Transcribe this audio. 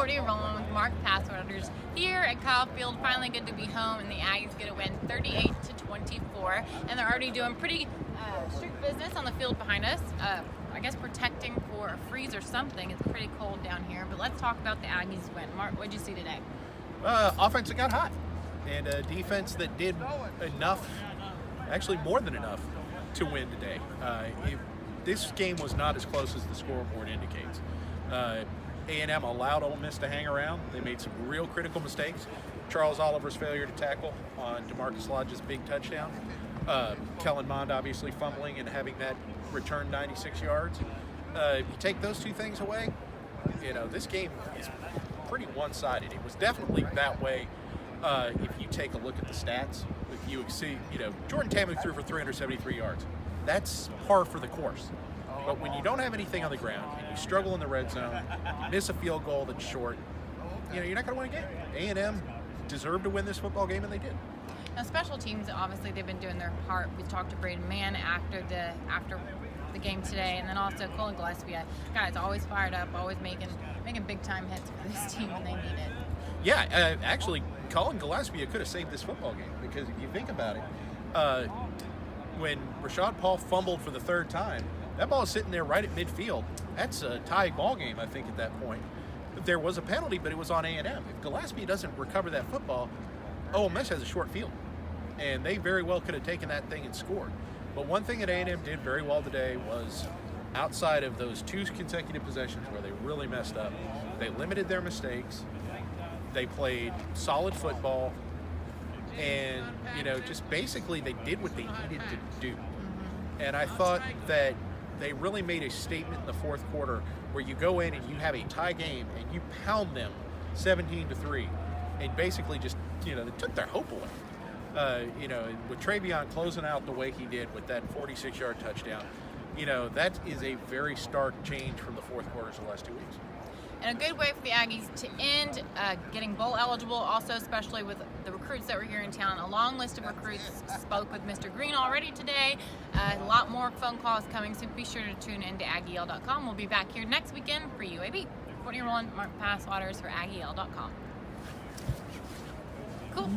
Courtney Rolling with Mark Passwaters here at Kyle Field. Finally good to be home, and the Aggies get a win 38-24, and they're already doing pretty strict business on the field behind us. I guess protecting for a freeze or something. It's pretty cold down here, but let's talk about the Aggies win. Mark, what'd you see today? Offense that got hot, and a defense that did enough, actually more than enough, to win today. This game was not as close as the scoreboard indicates. A&M allowed Ole Miss to hang around. They made some real critical mistakes. Charles Oliver's failure to tackle on DeMarcus Lodge's big touchdown. Kellen Mond obviously fumbling and having that return 96 yards. You take those two things away, this game is pretty one-sided. It was definitely that way if you take a look at the stats. If you see, Jordan Tamu threw for 373 yards. That's par for the course. But when you don't have anything on the ground and you struggle in the red zone, you miss a field goal that's short, you're not going to win a game. A&M deserved to win this football game, and they did. Now, special teams, obviously, they've been doing their part. We talked to Braden Mann after the game today, and then also Colin Gillespie. Guys, always fired up, always making big time hits for this team when they need it. Yeah, actually, Colin Gillespie could have saved this football game, because if you think about it, when Rashad Paul fumbled for the third time, that ball is sitting there right at midfield. That's a tie ball game, I think, at that point. There was a penalty, but it was on A&M. If Gillespie doesn't recover that football, Ole Miss has a short field, and they very well could have taken that thing and scored. But one thing that A&M did very well today was, outside of those two consecutive possessions where they really messed up, they limited their mistakes. They played solid football, and just basically they did what they needed to do. And I thought that they really made a statement in the fourth quarter where you go in and you have a tie game and you pound them 17-3, and basically just they took their hope away. With Travion closing out the way he did with that 46-yard touchdown, that is a very stark change from the fourth quarters of the last 2 weeks. And a good way for the Aggies to end getting bowl eligible, also especially with the recruits that were here in town. A long list of recruits. Spoke with Mr. Green already today. A lot more phone calls coming, so be sure to tune in to AggieL.com. We'll be back here next weekend for UAB. Courtney Rolling, Mark Passwaters for AggieL.com. Cool.